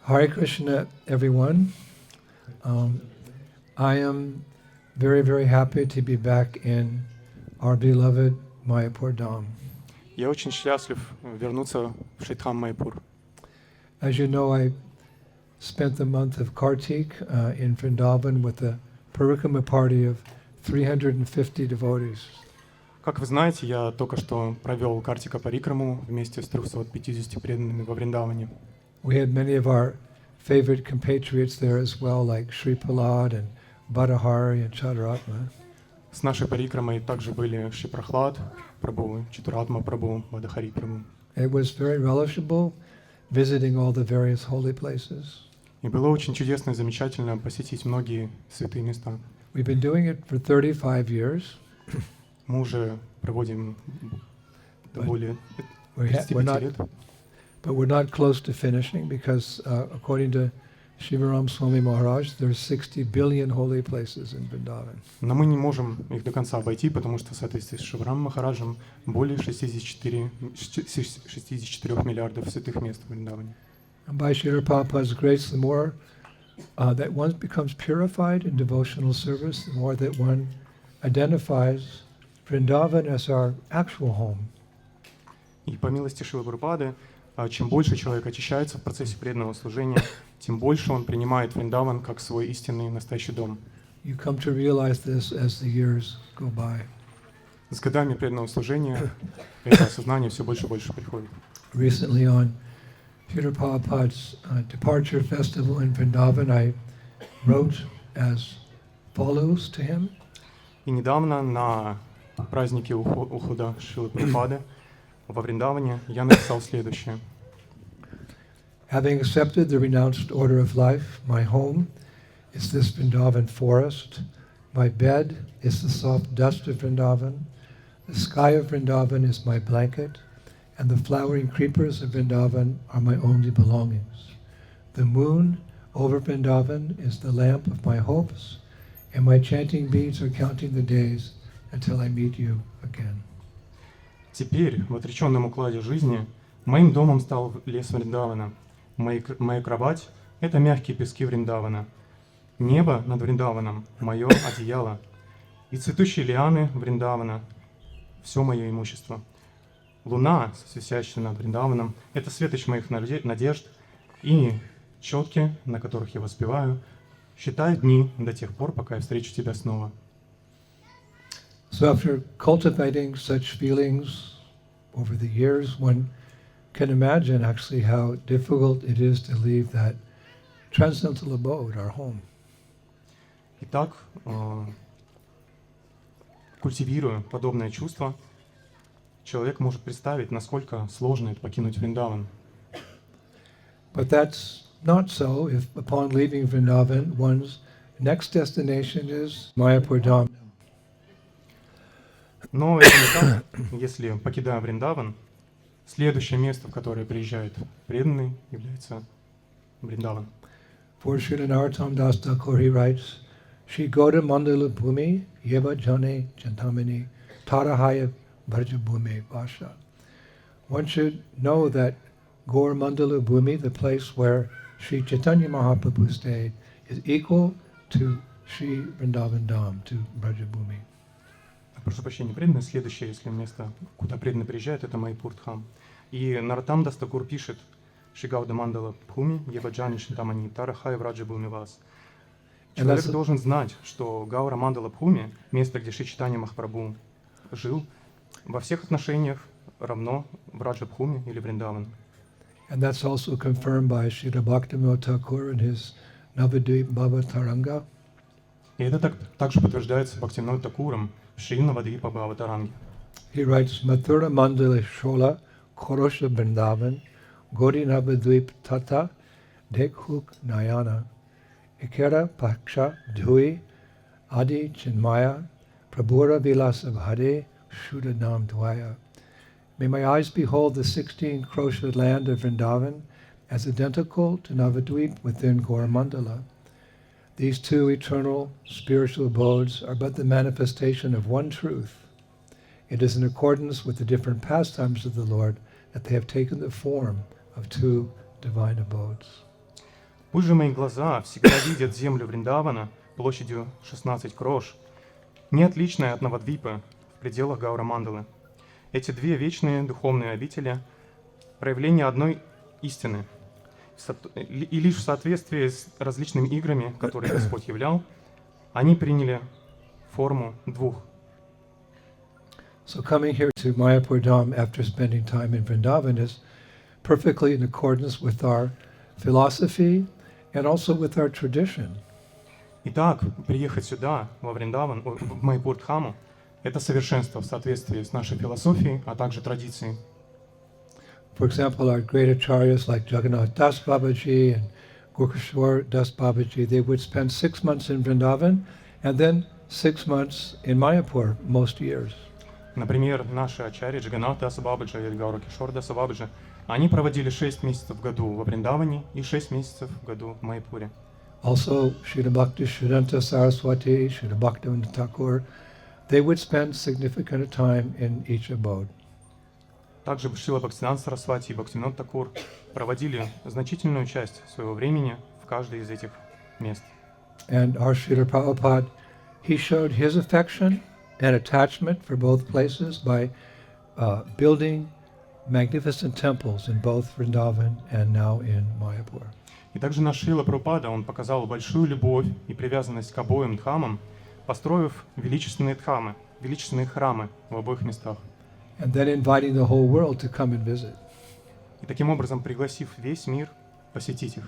Hare Krishna, everyone. I am very, very happy to be back in our beloved Mayapur Dham. Я очень счастлив вернуться в Шридхам Майпур. As you know, I spent the month of Kartik in Vrindavan with a parikrama party of 350 devotees. Как вы знаете, я только что провел Картика Парикраму вместе с 350 преданными во Вриндаване. We had many of our favorite compatriots there as well, like Sri Prahlad and Bhattahari and Chadaratma. С нашей парикрамой также были Шри Прахлад Прабху, Чатуратма Прабху, Бадахари Прабху. It was very relishable visiting all the various holy places. И было очень чудесно и замечательно посетить многие святые места. We've been doing it for 35 years. Мы уже проводим более We're 35 лет. But we're not close to finishing because according to Shivaram Swami Maharaj, there's 60 billion holy places in Vrindavan. Но мы не можем их до конца обойти, потому что в соответствии с Шиварам Махараджем более 64 миллиардов святых мест в Вриндаване. And by Srila Prabhupada's grace, the more that one becomes purified in devotional service, the more that one identifies Vrindavan as our actual home. И по милости Шрилы Прабхупады, чем больше человек очищается в процессе преданного служения, тем больше он принимает Вриндаван как свой истинный настоящий дом. You come to realize this as the years go by. С годами преданного служения это осознание все больше и больше приходит. Recently on Srila Prabhupada's departure festival in Vrindavan, I wrote as follows to him. И недавно на празднике ухода Шрилы Прабхупады во Вриндаване я написал следующее. Having accepted the renounced order of life, my home is this Vrindavan forest. My bed is the soft dust of Vrindavan. The sky of Vrindavan is my blanket, and the flowering creepers of Vrindavan are my only belongings. The moon over Vrindavan is the lamp of my hopes, and my chanting beads are counting the days until I meet you again. Теперь, в отреченном укладе жизни, моим домом стал лес Вриндавана. Моя кровать — это мягкие пески Вриндавана. Небо над Вриндаваном — мое одеяло. И цветущие лианы Вриндавана — все мое имущество. Луна, висящая над Вриндаваном, — это светоч моих надежд. И четки, на которых я воспеваю, считаю дни до тех пор, пока я встречу тебя снова. So after cultivating such feelings over the years, one can imagine actually how difficult it is to leave that transcendental abode, our home. Итак, культивируя подобное чувство, человек может представить, насколько сложно это покинуть Вриндаван. But that's not so if upon leaving Vrindavan, one's next destination is Mayapur Dham. Но это не так, если, покидая Вриндаван, следующее место, в которое приезжает преданный, является Вриндаван. For Srila Narottam Das Thakur, he writes, Shri Goda Mandala Bhumi Yeva Jane Chantamini Tarahaya Bharja Bhumi Vasha. One should know that Gaur Mandala Bhumi, the place where Sri Chaitanya Mahaprabhu stayed, is equal to Sri Vrindavan Dham, to Bharja Bhumi. Прошу прощения, преданный. Следующее, если место, куда преданный приезжает, это Майпур Дхам. И Нароттам Дас Тхакур пишет: Шигауда Мандала Бхуми, Еваджани Шинтамани, Тарахай Враджа Бхуми Вас. Человек должен знать, что Гаура Мандала Бхуми, место, где Шри Чайтанья Махапрабху жил, во всех отношениях равно Враджа Бхуми или Вриндаван. And that's also confirmed by Srila Bhaktivinoda Thakur in his Navadvip Bhava Taranga. И это также подтверждается Бхактивинода Такуром в Шри Навадвипа Бхава Таранге. He writes, Mathura Mandala Shola Korosha Vrindavan Gori Navadvip Tata Dekhuk Nayana Ikera Paksha Dhui Adi Chinmaya Prabhura Vilasa Bhade Shuddha Nam Dvaya. May my eyes behold the 16 crochet land of Vrindavan as identical to Navadvip within Gaura-mandala. These two eternal spiritual abodes are but the manifestation of one truth. It is in accordance with the different pastimes of the Lord that they have taken the form of two divine abodes. Пусть же мои глаза всегда видят землю Вриндавана площадью 16 крош, не отличная от Навадвипы в пределах Гаура-мандалы. Эти две вечные духовные обители — проявление одной истины. И лишь в соответствии с различными играми, которые Господь являл, они приняли форму двух. So coming here to Mayapur Dham after spending time in Vrindavan is perfectly in accordance with our philosophy and also with our tradition. Итак, приехать сюда, во Вриндаван, в Майяпур Дхаму, это совершенство в соответствии с нашей философией, а также традицией. For example, our great acharyas like Jagannatha Das Babaji and Gurkeshwar Das Babaji, they would spend 6 months in Vrindavan and then 6 months in Mayapur most years. Например, наши ачарьи Джаганнатха Даса Бабаджи и Гуркешвар Даса Бабаджи, они проводили 6 месяцев в году во Вриндаване и 6 месяцев в году в Майяпуре. Also, Srila Bhakti Siddhanta Saraswati, Srila Bhaktivinoda Thakur, they would spend significant time in each abode. Также Шрила Бхактисиданта Сарасвати и Бхактивинода Такур проводили значительную часть своего времени в каждой из этих мест. And our Srila Prabhupada, he showed his affection and attachment for both places by building magnificent temples in both Vrindavan and now in Mayapur. И также наш Шрила Прабхупада, он показал большую любовь и привязанность к обоим дхамам, построив величественные храмы в обоих местах. And then inviting the whole world to come and visit. И таким образом пригласив весь мир посетить их.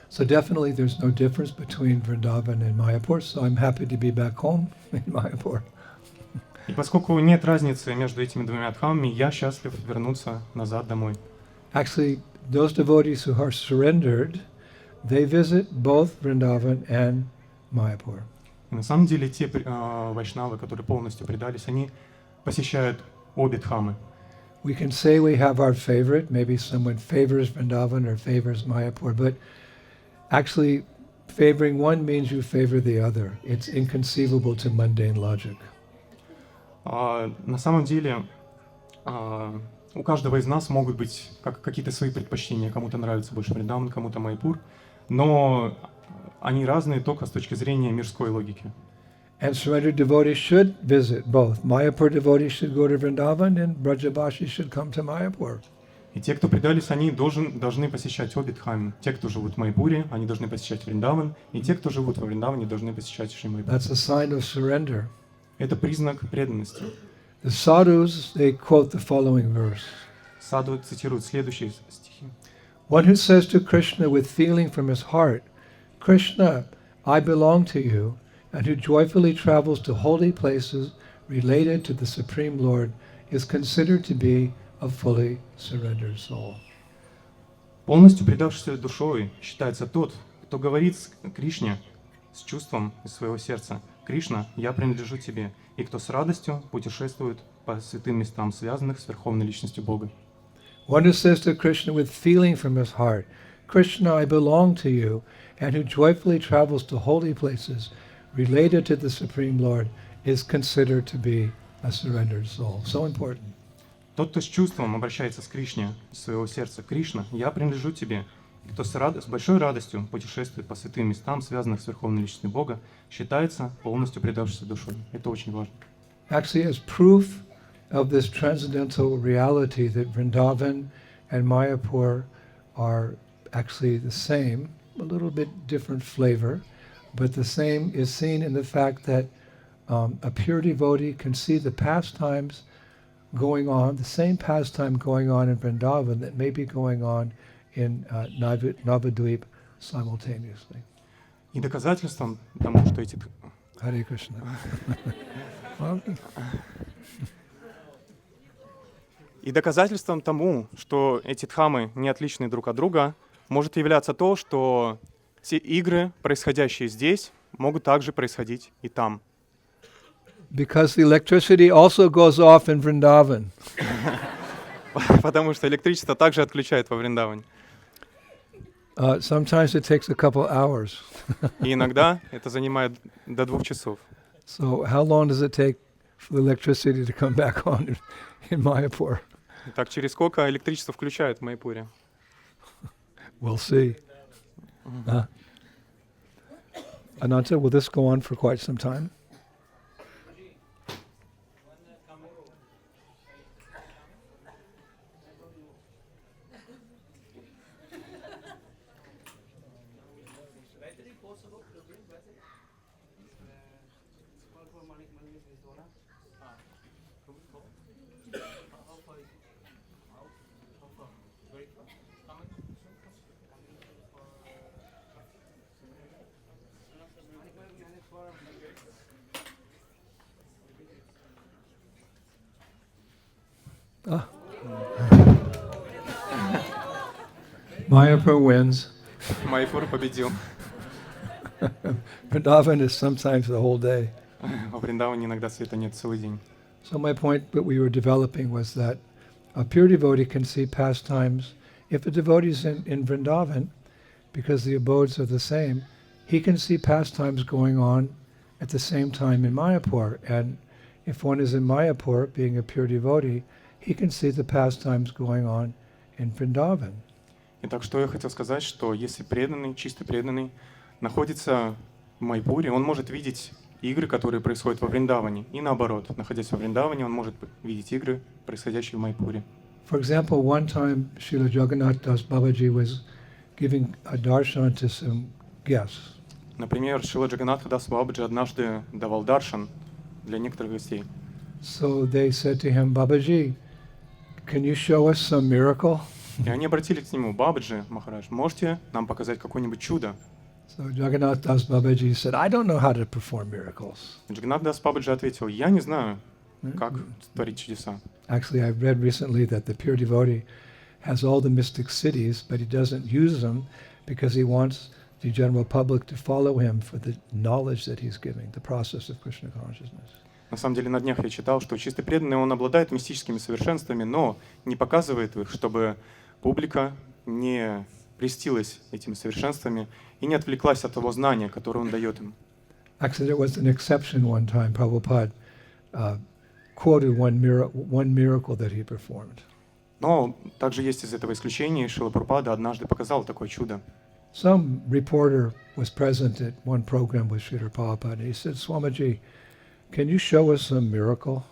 So definitely there's no difference between Vrindavan and Mayapur, so I'm happy to be back home in Mayapur. И поскольку нет разницы между этими двумя дхамами, я счастлив вернуться назад домой. Actually, those devotees who are surrendered, they visit both Vrindavan and Mayapur. И на самом деле те вайшнавы, которые полностью предались, они посещают обе дхамы. We can say we have our favorite, maybe someone favors Vrindavan or favors Mayapur, but actually favoring one means you favor the other. It's inconceivable to mundane logic. На самом деле у каждого из нас могут быть какие-то свои предпочтения. Кому-то нравится больше Вриндаван, кому-то Майяпур, но они разные только с точки зрения мирской логики. And surrendered devotees should visit both. Mayapur devotees should go to Vrindavan and Brajavasis should come to Mayapur. И те, кто предались, они должны посещать обе дхамы. Те, кто живут в Майяпуре, они должны посещать Вриндаван, и те, кто живут во Вриндаване, должны посещать Шри Майяпур. That's a sign of surrender. Это признак преданности. The sadhus, they quote the following verse. Саду цитирует следующие стихи. One who says to Krishna with feeling from his heart, Krishna, I belong to you, and who joyfully travels to holy places related to the Supreme Lord, is considered to be a fully surrendered soul. Полностью предавшийся душой считается тот, кто говорит Кришне с чувством из своего сердца: «Кришна, я принадлежу тебе», и кто с радостью путешествует по святым местам, связанных с Верховной Личностью Бога. One who says to Krishna with feeling from his heart, Krishna, I belong to you, and who joyfully travels to holy places related to the Supreme Lord, is considered to be a surrendered soul. So important. Тот, кто с чувством обращается с Кришне из своего сердца: «Кришна, я принадлежу тебе», и кто с большой радостью путешествует по святым местам, связанных с Верховной Личностью Бога, считается полностью предавшейся душой. Это очень важно. Actually, as proof of this transcendental reality that Vrindavan and Mayapur are actually the same, a little bit different flavor, but the same is seen in the fact that a pure devotee can see the pastimes going on, the same pastime going on in Vrindavan that may be going on in Navadvip simultaneously. И доказательством тому, что эти... Hare Krishna. И доказательством тому, что эти дхамы не отличны друг от друга, может являться то, что все игры, происходящие здесь, могут также происходить и там. Because the electricity also goes off in Vrindavan. Потому что электричество также отключают во Вриндаване. Sometimes it takes a couple hours. И иногда это занимает до 2 часов. So how long does it take for the electricity to come back on in Mayapur? Так через сколько электричество включают в Майяпуре? We'll see. Ananta, will this go on for quite some time? Mayapur wins. Майяпур победил. Vrindavan is sometimes the whole day. Во Вриндаване иногда света нет целый день. So my point that we were developing was that a pure devotee can see pastimes. If a devotee is in Vrindavan, because the abodes are the same, he can see pastimes going on at the same time in Mayapur. And if one is in Mayapur, being a pure devotee, he can see the pastimes going on in Vrindavan. Итак, что я хотел сказать, что если преданный, чисто преданный, находится в Майпуре, он может видеть игры, которые происходят во Вриндаване. И наоборот, находясь во Вриндаване, он может видеть игры, происходящие в Майпуре. For example, one time Srila Jagannatha Babaji was giving a darshan to some guests. Например, Шрила Джаганнатха Дас Бабаджи однажды давал даршан для некоторых гостей. So they said to him, Babaji, can you show us some miracle? И они обратились к нему: Бабаджи Махарадж, можете нам показать какое-нибудь чудо? So Jagannath Das Babaji said, I don't know how to perform miracles. Джаганнатх Дас Бабаджи ответил: я не знаю, как творить чудеса. Actually, I've read recently that the pure devotee has all the mystic cities, but he doesn't use them because he wants the general public to follow him for the knowledge that he's giving, the process of Krishna consciousness. На самом деле, на днях я читал, что чистый преданный, он обладает мистическими совершенствами, но не показывает их, чтобы публика не прельстилась этими совершенствами и не отвлеклась от того знания, которое он дает им. Actually, there was an exception one time. Prabhupada quoted one miracle that he performed. Но также есть из этого исключение. Шрила Прабхупада однажды показал такое чудо. Some reporter was present at one program with Srila Prabhupada, and he said, Swamiji, can you show us some miracle?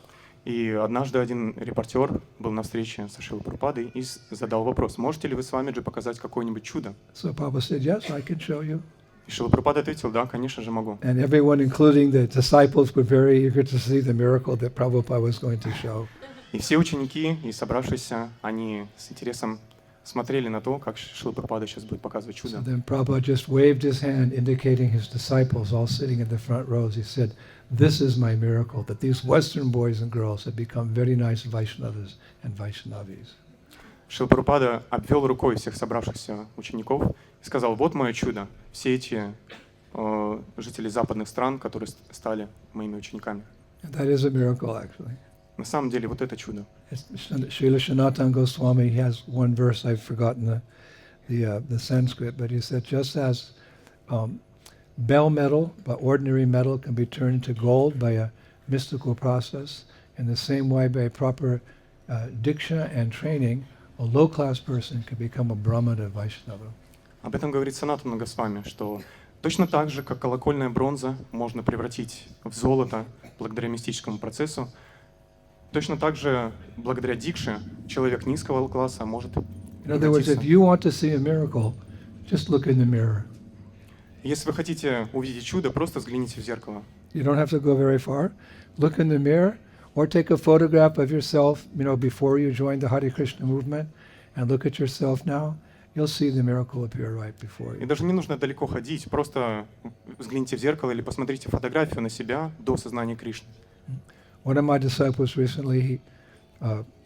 И однажды один репортер был на встрече со Шрилой Прабхупадой и задал вопрос: можете ли вы с вами же показать какое-нибудь чудо? So Prabhupada said, yes, I can show you. И Шрила Прабхупада ответил: да, конечно же могу. And everyone, including the disciples, were very eager to see the miracle that Prabhupada was going to show. И все ученики и собравшиеся, они с интересом смотрели на то, как Шрила Прабхупада сейчас будет показывать чудо. So then Prabhupada just waved his hand, indicating his disciples all sitting in the front rows. He said, this is my miracle, that these Western boys and girls have become very nice Vaishnavas and Vaishnavis. Шрила Прабхупада обвел рукой всех собравшихся учеников и сказал: вот мое чудо, все эти жители западных стран, которые стали моими учениками. And that is a miracle, actually. На самом деле, вот это чудо. Srila Sanatana Goswami has one verse, I've forgotten the Sanskrit, but he said, just as bell metal, but ordinary metal, can be turned into gold by a mystical process, in the same way, by proper diksha and training, a low-class person can become a Brahmana Vaishnava. Об этом говорит Санатана Госвами, что точно так же, как колокольная бронза можно превратить в золото благодаря мистическому процессу, точно так же, благодаря дикше, человек низкого класса может In other words, if you want to see a miracle, just look in the mirror. Если вы хотите увидеть чудо, просто взгляните в зеркало. You don't have to go very far. Look in the mirror, or take a photograph of yourself, before you joined the Hare Krishna movement, and look at yourself now. You'll see the miracle appear right before you. И даже не нужно далеко ходить, просто взгляните в зеркало или посмотрите фотографию на себя до сознания Кришны. One of my disciples recently, he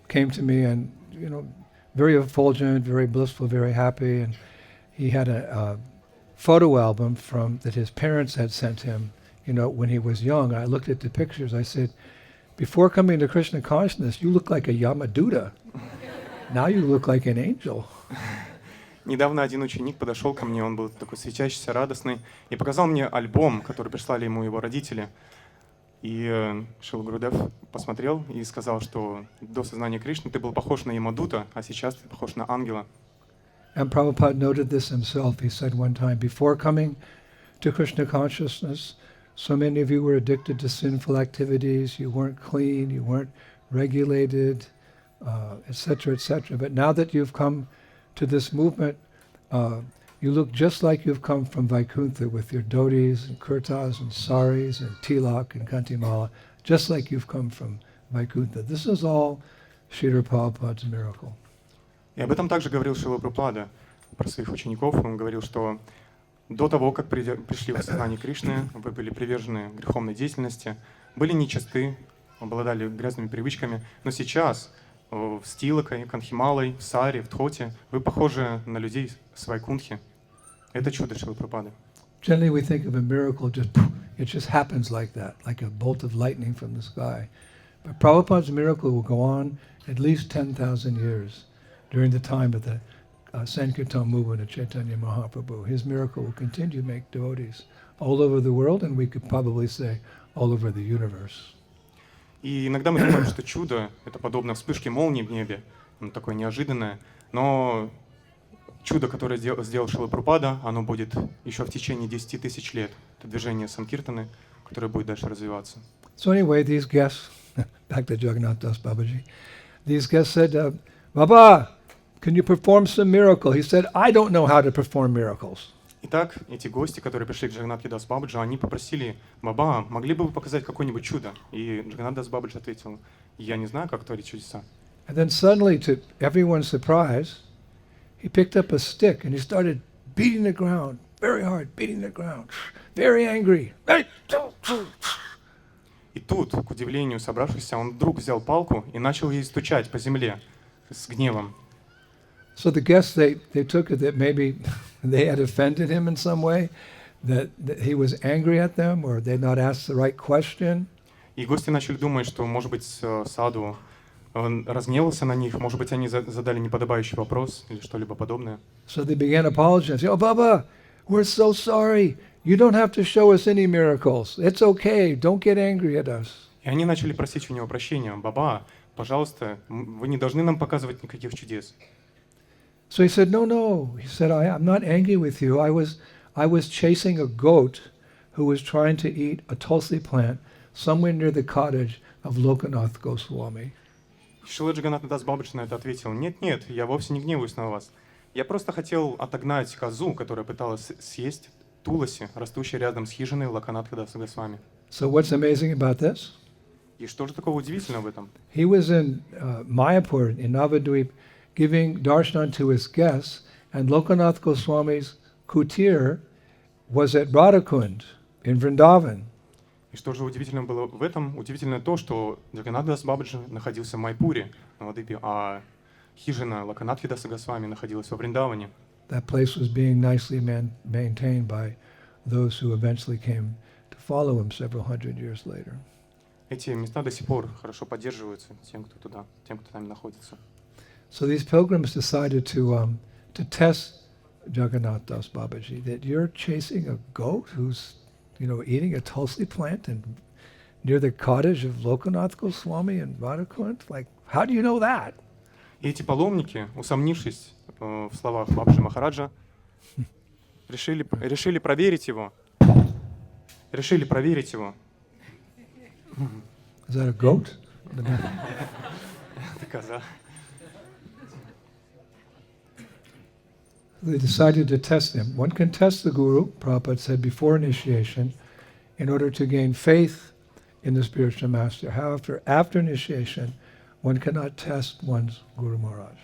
came to me and, very effulgent, very blissful, very happy, and he had a photo album that his parents had sent him, when he was young. I looked at the pictures. I said, before coming to Krishna consciousness, you look like a Yamaduta. Now you look like an angel. Недавно один ученик подошел ко мне, он был такой светящийся, радостный, и показал мне альбом, который прислали ему его родители. И Шрила Гурудев посмотрел и сказал, что до сознания Кришны ты был похож на Ямадута, а сейчас ты похож на ангела. And Prabhupada noted this himself. He said one time, before coming to Krishna consciousness, so many of you were addicted to sinful activities, you weren't clean, you weren't regulated, etc., etc. But now that you've come to this movement, you look just like you've come from Vaikuntha with your dhotis and kurtas and saris and tilak and kantimala, just like you've come from Vaikuntha. This is all Srila Prabhupada's miracle. И об этом также говорил Шрила Прабхупада про своих учеников. Он говорил, что до того, как пришли в сознание Кришны, вы были привержены греховной деятельности, были нечисты, обладали грязными привычками, но сейчас в Стилакой, Канхималой, в Саре, в Дхоте вы похожи на людей с Вайкунтхи. Это чудо Шрилы Прабхупады. Generally we think of a miracle, it just happens like that, like a bolt of lightning from the sky. But Prabhupada's miracle will go on at least 10,000 years during the time of the Sankirtan movement of Chaitanya Mahaprabhu. His miracle will continue to make devotees all over the world, and we could probably say all over the universe. И иногда мы думаем, что чудо — это подобно вспышке молнии в небе, оно такое неожиданное, но чудо, которое сделал Шрила Прабхупада, оно будет еще в течение 10 тысяч лет. Это движение Санкиртаны, которое будет дальше развиваться. So anyway, these guests, back to Jagannatha Das Babaji, these guests said, Baba, can you perform some miracle? He said, I don't know how to perform miracles. Итак, эти гости, которые пришли к Джаганнатхе Дас Бабаджи, они попросили: Баба, могли бы вы показать какое-нибудь чудо? И Джаганнат Дас Бабаджи ответил: я не знаю, как творить чудеса. And then suddenly, to everyone's surprise, he picked up a stick and he started beating the ground very hard, beating the ground, very angry. И тут, к удивлению собравшихся, он вдруг взял палку и начал ей стучать по земле с гневом. So the guests, they took it that maybe they had offended him in some way, that he was angry at them, or they had not asked the right question. И гости начали думать, что, может быть, Саду он разгневался на них, может быть, они задали неподобающий вопрос или что-либо подобное. So they began apologizing. Oh, Baba, we're so sorry. You don't have to show us any miracles. It's okay. Don't get angry at us. И они начали просить у него прощения. Баба, пожалуйста, вы не должны нам показывать никаких чудес. So he said, no. He said, I'm not angry with you. I was chasing a goat who was trying to eat a tulsi plant somewhere near the cottage of Lokanath Goswami. Шрила Джаганнатха Дас Бабаджи на это ответил: нет, я вовсе не гневаюсь на вас. Я просто хотел отогнать козу, которая пыталась съесть туласи, растущей рядом с хижиной Локанатха Даса Госвами. So what's amazing about this? И что же такого удивительного в этом? He was in Mayapur, in Navadvip, giving darshan to his guests, and Lokanath Goswami's kutir was at Radhakund in Vrindavan. И что же удивительно было в этом? Удивительно то, что Джаганнат Дас Бабаджи находился в Майпуре, на Вадипе, а хижина Локанатхи Даса Госвами находилась во Вриндаване. That place was being nicely maintained by those who eventually came to follow him several hundred years later. Эти места до сих пор хорошо поддерживаются тем, кто там находится. So these pilgrims decided to test Jagannath Das Babaji, that you're chasing a goat who's, eating a tulsi plant and near the cottage of Lokanath Goswami in Radhakund. Like, how do you know that? И эти паломники, усомнившись в словах Бабаджи Махараджа, решили проверить его. Is that a goat? Это коза. They decided to test him. One can test the Guru, Prabhupada said, before initiation in order to gain faith in the spiritual master. However, after initiation, one cannot test one's Guru Maharaj.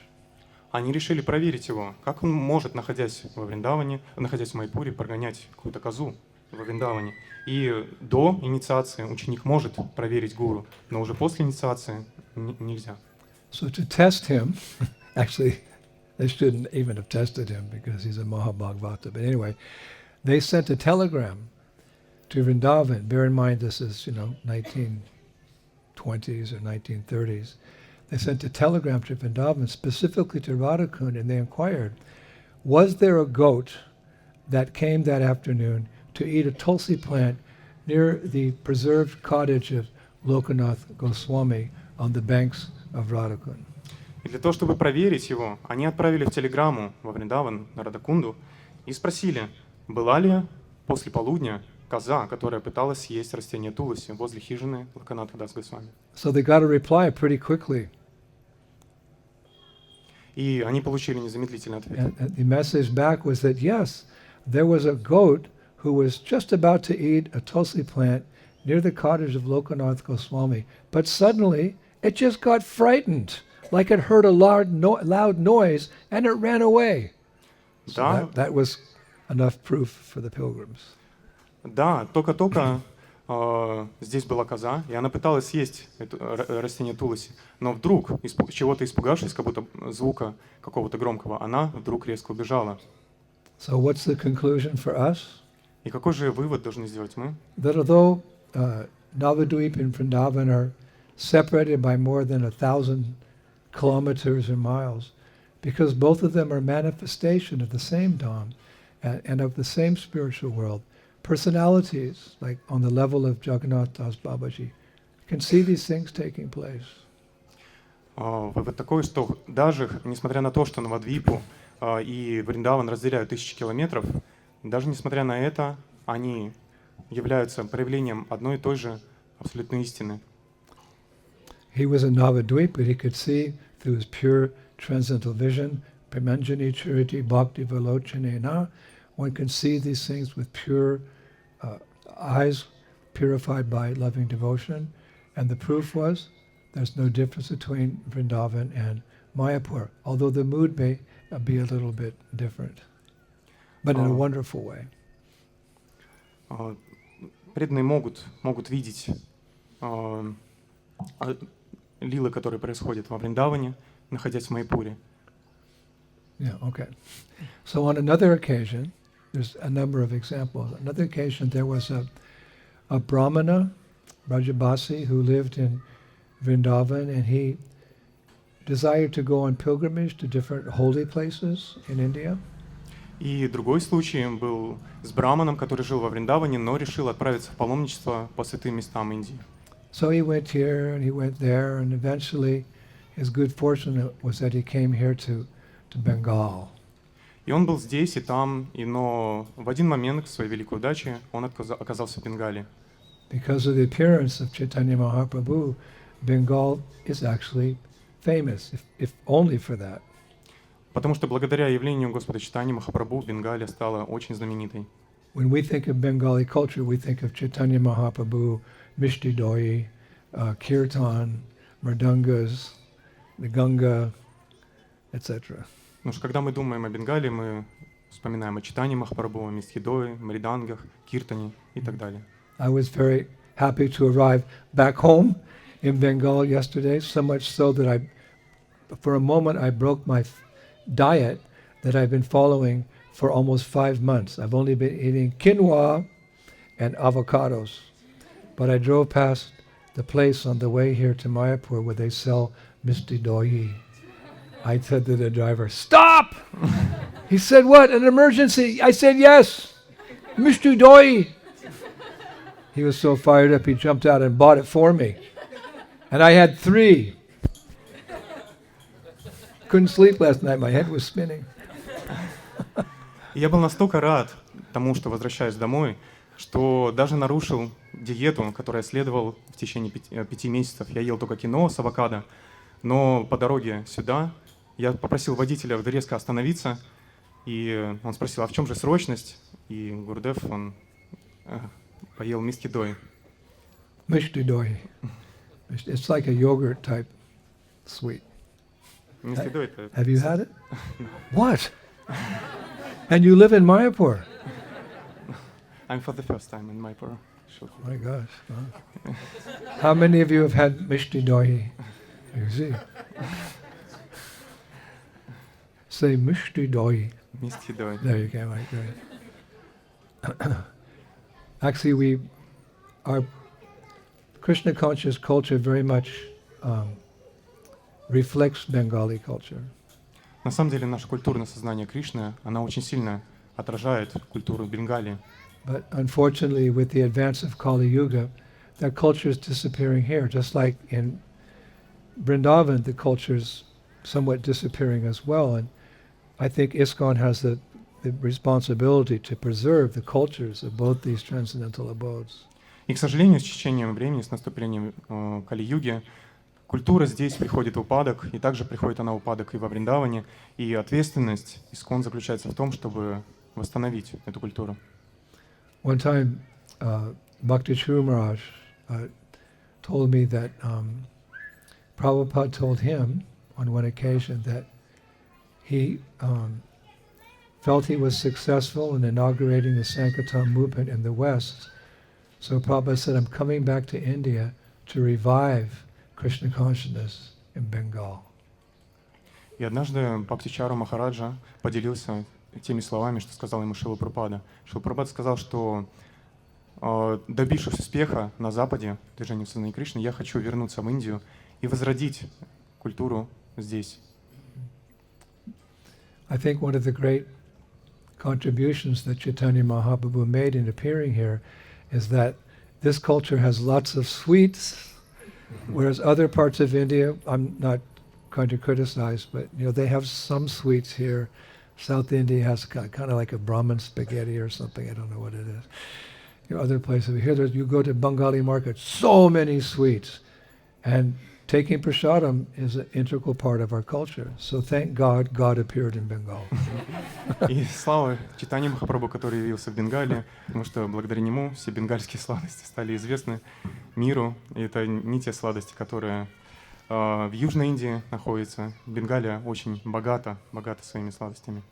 Они решили проверить его, как он может, находясь в Майпуре, прогонять какую-то козу во Вриндаване. И до инициации ученик может проверить гуру, но уже после инициации нельзя. So to test him, actually, they shouldn't even have tested him because he's a Mahabhagavata. But anyway, they sent a telegram to Vrindavan. Bear in mind this is, 1920s or 1930s. They sent a telegram to Vrindavan, specifically to Radhakund, and they inquired, was there a goat that came that afternoon to eat a tulsi plant near the preserved cottage of Lokanath Goswami on the banks of Radhakund? И для того, чтобы проверить его, они отправили в телеграмму во Вриндаван, на Радакунду, и спросили, была ли после полудня коза, которая пыталась съесть растение туласи возле хижины Локанатха Дас Госвами. So they got a reply pretty quickly. И они получили незамедлительный ответ. And the message back was that yes, there was a goat who was just about to eat a tulsi plant near the cottage of Lokanath Goswami, but suddenly it just got frightened, like it heard a loud noise, and it ran away. So Да, that was enough proof for the pilgrims. да, только-только здесь была коза, и она пыталась съесть это растение туласи, но вдруг, чего-то испугавшись, как будто звука какого-то громкого, она вдруг резко убежала. So what's the conclusion for us? И какой же вывод должны сделать мы? That although Navadvip and Vrindavan are separated by more than 1,000 kilometers or miles, because both of them are manifestation of the same Dham and of the same spiritual world, personalities, like on the level of Jagannatha's Babaji, can see these things taking place. Вывод такой, что даже несмотря на то, что Навадвипу и Вриндаван разделяют 1000 километров, даже несмотря на это, они являются проявлением одной и той же абсолютной истины. He was in Navadvip, but he could see through his pure transcendental vision, Premanjani Chariti Bhakti Velochanena, one can see these things with pure eyes, purified by loving devotion. And the proof was, there's no difference between Vrindavan and Mayapur, although the mood may be a little bit different, but in a wonderful way. Преданные могут видеть лилы, которые происходят во Вриндаване, находясь в Майпуре. Yeah, okay. So on another occasion, there's a number of examples. Another occasion, there was a Brahmana, Rajabasi, who lived in Vrindavan, and he desired to go on pilgrimage to different holy places in India. И другой случай был с браманом, который жил во Вриндаване, но решил отправиться в паломничество по святым местам Индии. So he went here and he went there, and eventually his good fortune was that he came here to Bengal. И он был здесь и там, но в один момент, к своей великой удаче, он оказался в Бенгале. Because of the appearance of Chaitanya Mahaprabhu, Bengal is actually famous, if only for that. Потому что благодаря явлению Господа Чайтаньи Махапрабху Бенгалия стала очень знаменитой. When we think of Bengali culture, we think of Chaitanya Mahaprabhu, Mishti Doi, Kirtan, Mridangas, the Ganga, etc. Потому что когда мы думаем о Бенгалии, мы вспоминаем о Чайтаньи Махапрабху, о Мистхидое, Мридангах, Киртане и так далее. I was very happy to arrive back home in Bengal yesterday, so much so that for a moment I broke my diet that I've been following for almost 5 months. I've only been eating quinoa and avocados. But I drove past the place on the way here to Mayapur where they sell Misti Doi. I said to the driver, "Stop!" He said, "What, an emergency?" I said, "Yes, Misti Doi." He was so fired up, he jumped out and bought it for me. And I had 3. Couldn't sleep last night, my head was spinning. Я был настолько рад тому, что возвращаюсь домой, что даже нарушил диету, которую я следовал в течение 5 месяцев. Я ел только кино с авокадо, но по дороге сюда я попросил водителя резко остановиться, и он спросил, а в чем же срочность? И Гурдев, он поел миски дой. Mishti Doi. It's like a yogurt type sweet. Миски дой это... Have you had it? What? And you live in Mayapur? I'm for the first time in Mayapur. Oh my gosh. Wow. How many of you have had Mishti Doi? You see. Say Mishti Doi. Миски дой. There you go, right, great. Actually, our Krishna conscious culture very much reflects Bengali culture. На самом деле, наше культурное сознание Кришны, она очень сильно отражает культуру Бенгалии. But unfortunately, with the advance of Kali Yuga, that culture is disappearing here. Just like in Vrindavan, the culture's somewhat disappearing as well. And I think ISKCON has the responsibility to preserve the cultures of both these transcendental abodes. И, к сожалению, с течением времени, с наступлением Кали-юги, культура здесь приходит в упадок, и также приходит она в упадок и во Вриндаване, и ответственность ИСККОН заключается в том, чтобы восстановить эту культуру. One time, Bhakti Churu Maharaj told me that Prabhupada told him on one occasion that he felt he was successful in inaugurating the Sankirtan movement in the West. So Prabhupada said, I'm coming back to India to revive Krishna consciousness in Bengal. И однажды Бхактичару Махараджа поделился теми словами, что сказал ему Шрила Прабхупада. Шрила Прабхупада сказал, что добившись успеха на Западе, движении в сознании Кришны, я хочу вернуться в Индию и возродить культуру здесь. I think one of the great contributions that Chaitanya Mahaprabhu made in appearing here is that this culture has lots of sweets, whereas other parts of India, I'm not going to criticize, but they have some sweets here. South India has kind of like a Brahmin spaghetti or something. I don't know what it is. Other places here, you go to Bengali market, so many sweets, and taking prasadam is an integral part of our culture. So thank God, God appeared in Bengal. И слава Чайтанье Махапрабху, который явился в Бенгалии, потому что благодаря нему все бенгальские сладости стали известны миру. И это не те сладости, которые в Южной Индии находятся. Бенгалия очень богата своими сладостями.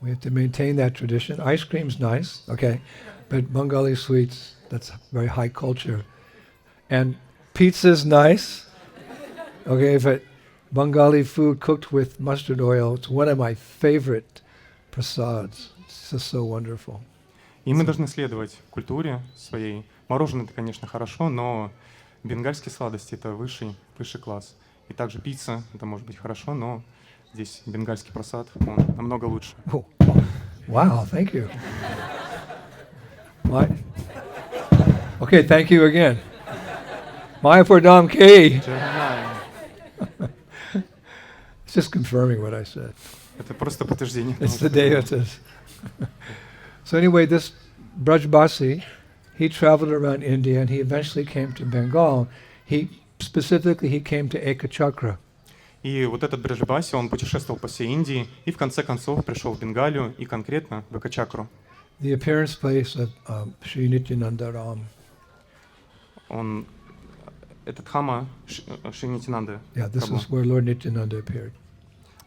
We have to maintain that tradition. Ice cream's nice, okay, but Bengali sweets, that's very high culture. And pizza's nice, okay, but Bengali food cooked with mustard oil, it's one of my favorite prasads. It's just so wonderful. И мы должны следовать культуре своей. Мороженое — это, конечно, хорошо, но бенгальские сладости — это высший класс. И также пицца — это может быть хорошо, но здесь бенгальский прасад, он намного лучше. Oh, wow, thank you. What? Okay, thank you again. Mayapur Dham Ki. It's just confirming what I said. Это просто подтверждение. It's the day it is. So anyway, this Brajbasi, he traveled around India and he eventually came to Bengal. He came to Ekachakra. И вот этот Браджбаси, он путешествовал по всей Индии и в конце концов пришел в Бенгалию и конкретно в Экачакру. The appearance place of Sri Nityananda Ram. Он этот Dhama Шри Нитянанда. Yeah, this is where Lord Nityananda appeared.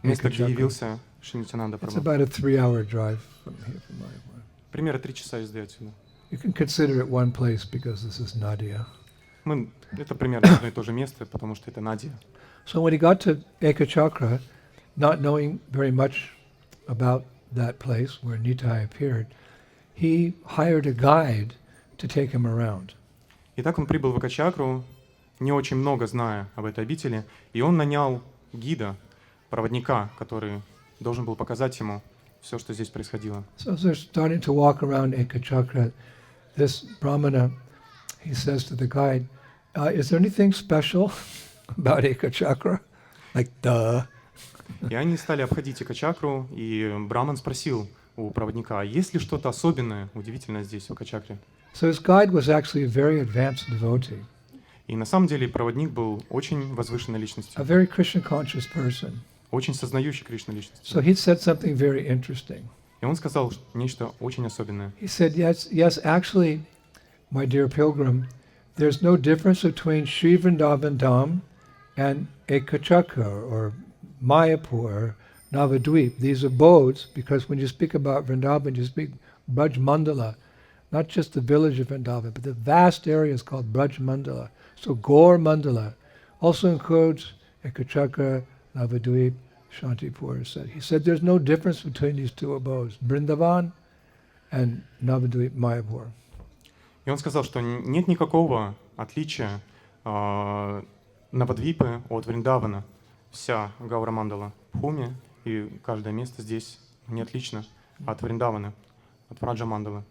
Место, где явился Шри Нитянанда It's Прабху. about a 3-hour drive from here, from Mayapur. Примерно 3 часа езды отсюда. You can consider it one place because this is Nadia. Это примерно одно и то же место, потому что это Надия. So when he got to Ekachakra, not knowing very much about that place where Nitai appeared, he hired a guide to take him around. Итак, он прибыл в Экачакру, не очень много зная об этой обители, и он нанял гида, проводника, который должен был показать ему все, что здесь происходило. So as they're starting to walk around Ekachakra, this Brahmana, he says to the guide, is there anything special about Ekachakra? Like, duh. И они стали обходить Экачакру, и Браман спросил у проводника, есть ли что-то особенное, удивительное здесь, в Экачакре? So his guide was actually a very advanced devotee. И на самом деле проводник был очень возвышенной личностью, A very Krishna-conscious person. очень сознающей Кришну личностью. So he said something very interesting. И он сказал нечто очень особенное. He said, yes, actually, my dear pilgrim, there's no difference between Sri Vrindavan Dham and Ekachakra or Mayapur or Navadvip. These abodes, because when you speak about Vrindavan, you speak Braj Mandala, not just the village of Vrindavan, but the vast area is called Braj Mandala. So Gaur Mandala also includes Ekachakra, Navadvip, Shantipur. He said there's no difference between these two abodes, Vrindavan and Navadvip, Mayapur. И он сказал, что нет никакого отличия Навадвипы от Вриндавана. Вся Гаура Мандала в Бхуме, и каждое место здесь не отлично от Вриндавана, от Браджа Мандалы.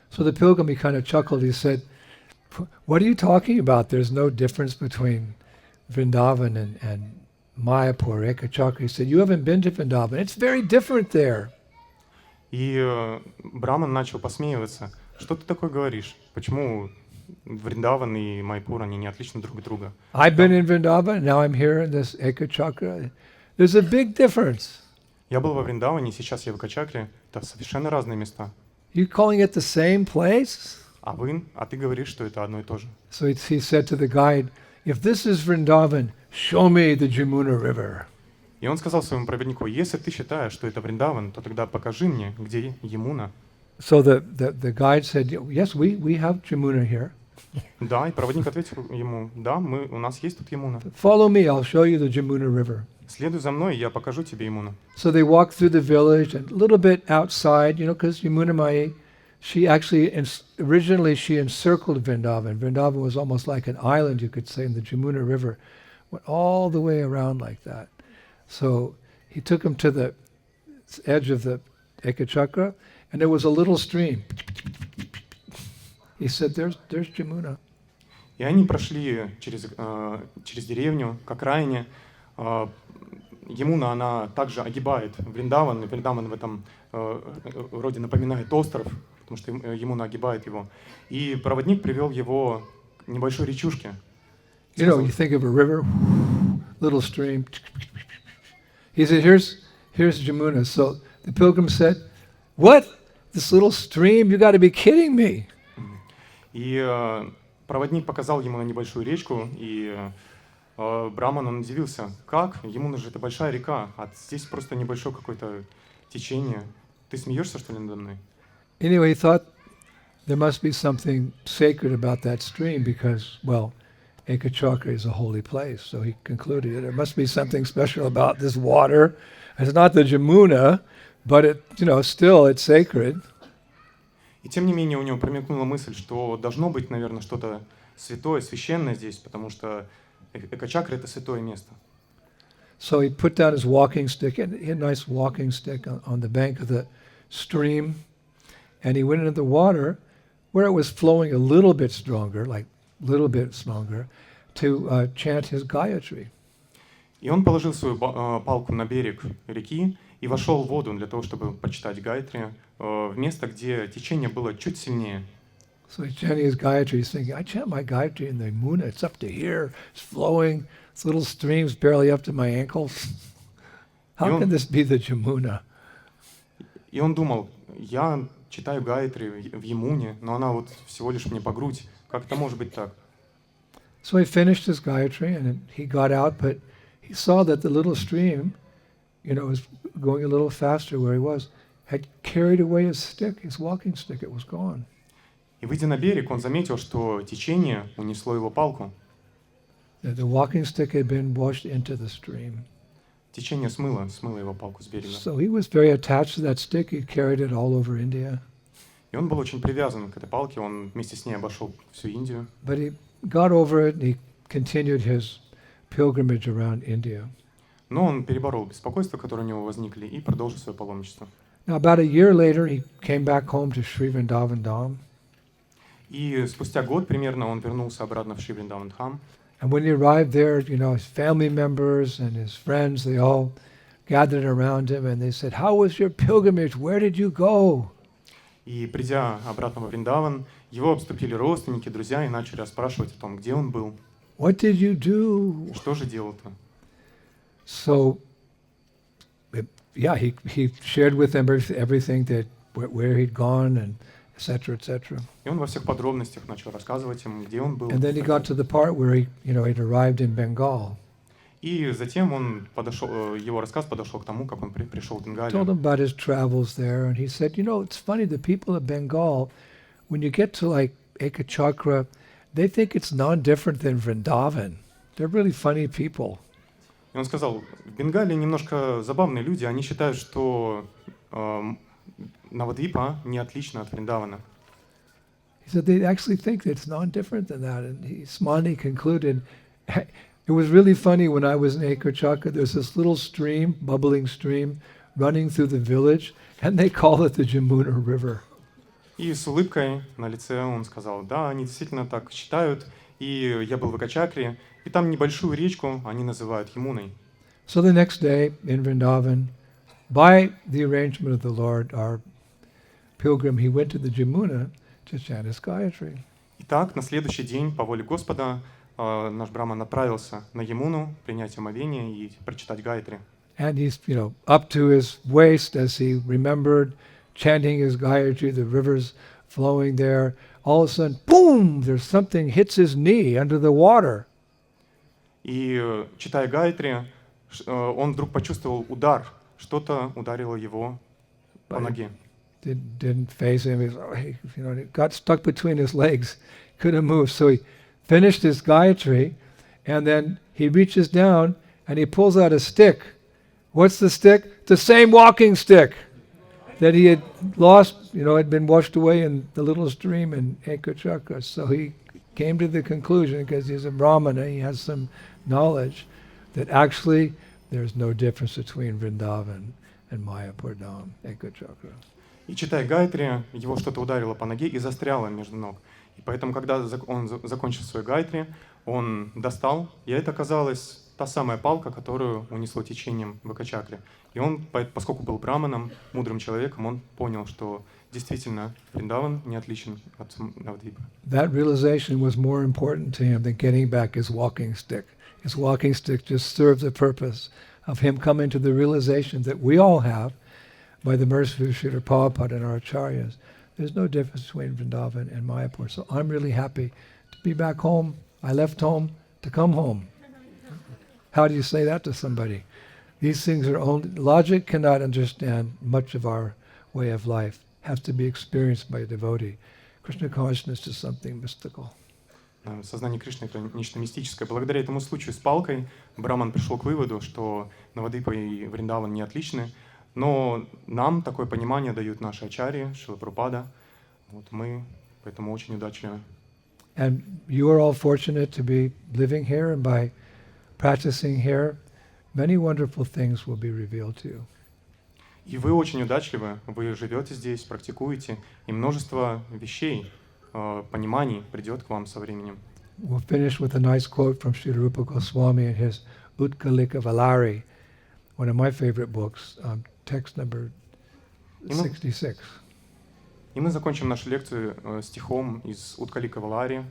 So the pilgrim, he kind of chuckled. He said, what are you talking about? There's no difference between Vrindavan and Mayapur, Ekachakra. He said, "You haven't been to Vrindavan. It's very different there." И Браман начал посмеиваться. Что ты такое говоришь? Почему Вриндаван и Майпур, они не отличны друг от друга? I've been in Vrindavan, now I'm here in this Ekachakra. There's a big difference. Я был во Вриндаване, сейчас я в Экачакре. Это совершенно разные места. You calling it the same place? А ты говоришь, что это одно и то же. So he said to the guide, "If this is Vrindavan, show me the Jamuna River." И он сказал своему проводнику: если ты считаешь, что это Вриндаван, то тогда покажи мне, где Ямуна. So the guide said, "Yes, we have Jamuna here. Да, и проводник ответил ему: да, у нас есть тут Ямуна. Follow me, I'll show you the Jamuna River." Следуй за мной, я покажу тебе Ямуну. So they walked through the village and a little bit outside, because Yamuna Mai, she actually, originally she encircled Vrindavan. Vrindavan was almost like an island, you could say, and the Jamuna River went all the way around like that. So he took him to the edge of the Ekachakra, and there was a little stream. He said, there's Jamuna. И они прошли через деревню к окраине. Ямуна, она также огибает Вриндаван, и Вриндаван в этом роде напоминает остров, потому что Ямуна огибает его. И проводник привел его к небольшой речушке. You think of a river, little stream. He said, here's Jamuna. So the pilgrim said, "What? This little stream? You got to be kidding me." И проводник показал ему на небольшую речку, и Браман, он удивился: как? Ямуна же это большая река, а здесь просто небольшое какое-то течение. Ты смеешься, что ли, надо мной? Anyway, he thought there must be something sacred about that stream because, well, Ekachakra is a holy place. So he concluded there must be something special about this water. It's not the Jamuna, but still it's sacred. И тем не менее у него промелькнула мысль, что должно быть, наверное, что-то святое, священное здесь, потому что Экачакра — это святое место. So he put down his walking stick, and he had a nice walking stick on the bank of the stream, and he went into the water where it was flowing a little bit stronger, to chant his Gayatri. И он положил свою палку на берег реки и вошел в воду для того, чтобы почитать Гайатри в место, где течение было чуть сильнее. So he's chanting his Gayatri, he's thinking, I chant my Gayatri in the Muna, it's up to here, it's flowing, this little stream's barely up to my ankles. How can this be the Jamuna? И он думал: я читаю Гайатри в Ямуне, но она вот всего лишь мне по грудь. Как это может быть так? So he finished his Gayatri and he got out, but he saw that the little stream, was going a little faster where he was, had carried away his stick, his walking stick, it was gone. И выйдя на берег, он заметил, что течение унесло его палку. The walking stick had been washed into the stream. Течение смыло его палку с берега. So he was very attached to that stick. He carried it all over India. И он был очень привязан к этой палке, он вместе с ней обошел всю Индию. But he got over it and he continued his pilgrimage around India. Но он переборол беспокойство, которое у него возникли, и продолжил свое паломничество. Now about a year later, he came back home to Sri Vrindavan Dham. И спустя год примерно он вернулся обратно в Шри Вриндаван Dham. And when he arrived there, his family members and his friends, they all gathered around him and they said, "How was your pilgrimage? Where did you go?" И придя обратно во Вриндаван, его обступили родственники, друзья и начали расспрашивать о том, где он был. What did you do? Что же делал-то? So, he shared with them everything that where he'd gone and etc. И он во всех подробностях начал рассказывать им, где он был. And then he got to the part where he'd arrived in Bengal. И затем его рассказ подошел к тому, как он пришел в Бенгалию. Told him about his travels there, and he said, it's funny, the people of Bengal, when you get to like Ekachakra, they think it's non-different than Vrindavan. They're really funny people. И он сказал: в Бенгалии немножко забавные люди, они считают, что Навадвипа не отлично от Вриндавана. He said they actually think that it's non-different than that, and Swami concluded, it was really funny when I was in Ekachakra, there's this little stream, bubbling stream, running through the village, and they call it the Jamuna River. И с улыбкой на лице он сказал: да, они действительно так считают, и я был в Экачакре, и там небольшую речку они называют Ямуной. So the next day in Vrindavan, by the arrangement of the Lord, our pilgrim, he went to the Jamuna to chant his Gayatri. Итак, на следующий день, по воле Господа, наш Браман отправился на Ямуну принять омовение и прочитать Гайатри. And he's, up to his waist as he remembered chanting his Gayatri, the rivers flowing there. All of a sudden, boom, there's something hits his knee under the water. И, читая Гайатри, он вдруг почувствовал удар. Что-то ударило его по ноге. Didn't face him. It got stuck between his legs. Couldn't move. So he finished his Gayatri, and then he reaches down and he pulls out a stick. What's the stick? The same walking stick that he had lost, had been washed away in the little stream in Ekachakra. So he came to the conclusion, because he's a Brahmana, he has some knowledge, that actually there's no difference between Vrindavan and Mayapur Dham, Ekachakra. И читая Гайатри, его что-то ударило по ноге и застряло между ног. И поэтому, когда он закончил свой Гайатри, он достал, и это оказалась та самая палка, которую унесло течением в Экачакре. И он, поскольку был браманом, мудрым человеком, он понял, что действительно Вриндаван не отличен от Навадвипы. That realization was more important to him than getting back his walking stick. His walking stick just served the purpose of him coming to the realization that we all have, by the mercy of Srila Prabhupada and our acharyas. There's no difference between Vrindavan and Mayapur. So I'm really happy to be back home. I left home to come home. How do you say that to somebody? These things are only, logic cannot understand much of our way of life. It has to be experienced by a devotee. Krishna consciousness is something mystical. Сознание Кришны — это нечто мистическое. Благодаря этому случаю с палкой Браман пришел к выводу, что Навадвипа и Вриндаван не отличны. Но нам такое понимание дают наши ачарьи, Шрила Прабхупада. Вот мы поэтому очень удачливы. And you are all fortunate to be living here, and by practicing here, many wonderful things will be revealed to you. И вы очень удачливы, вы живете здесь, практикуете, и множество вещей, пониманий придет к вам со временем. We'll finish with a nice quote from Srila Rupa Goswami in his Utkalika Valari, one of my favorite books, text number 66. И мы закончим нашу лекцию стихом из Уткалика Валари,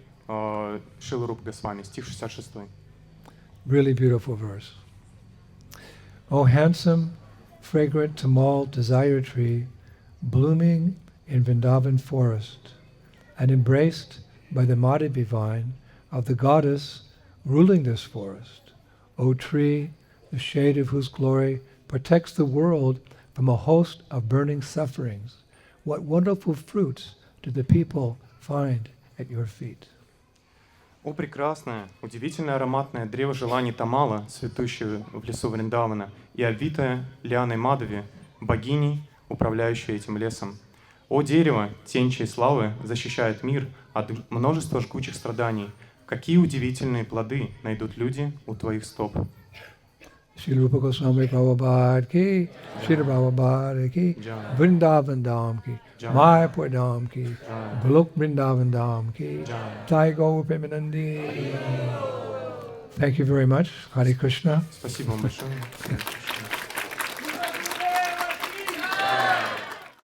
Шрилы Рупы Госвами, стих 66. Really beautiful verse. O handsome, fragrant Tamal desire tree, blooming in Vrindavan forest, and embraced by the Madhavi vine of the goddess ruling this forest, O tree, the shade of whose glory protects the world from a host of burning sufferings. What wonderful fruits do the people find at your feet? О прекрасное, удивительное ароматное древо желаний Тамала, цветущее в лесу Вриндавана, и обвитое лианой Мадхави, богиней, управляющей этим лесом. О дерево, тень чьей славы защищает мир от множества жгучих страданий. Какие удивительные плоды найдут люди у твоих стоп. Srila Rupa Goswami Prabhupada ki, Srila Prabhupada ki, Vrindavan Dham ki, Mayapur Dham ki, Golok Vrindavan Dham ki, Jai Gaur Premanandi. Thank you very much. Hare Krishna. Спасибо вам большое.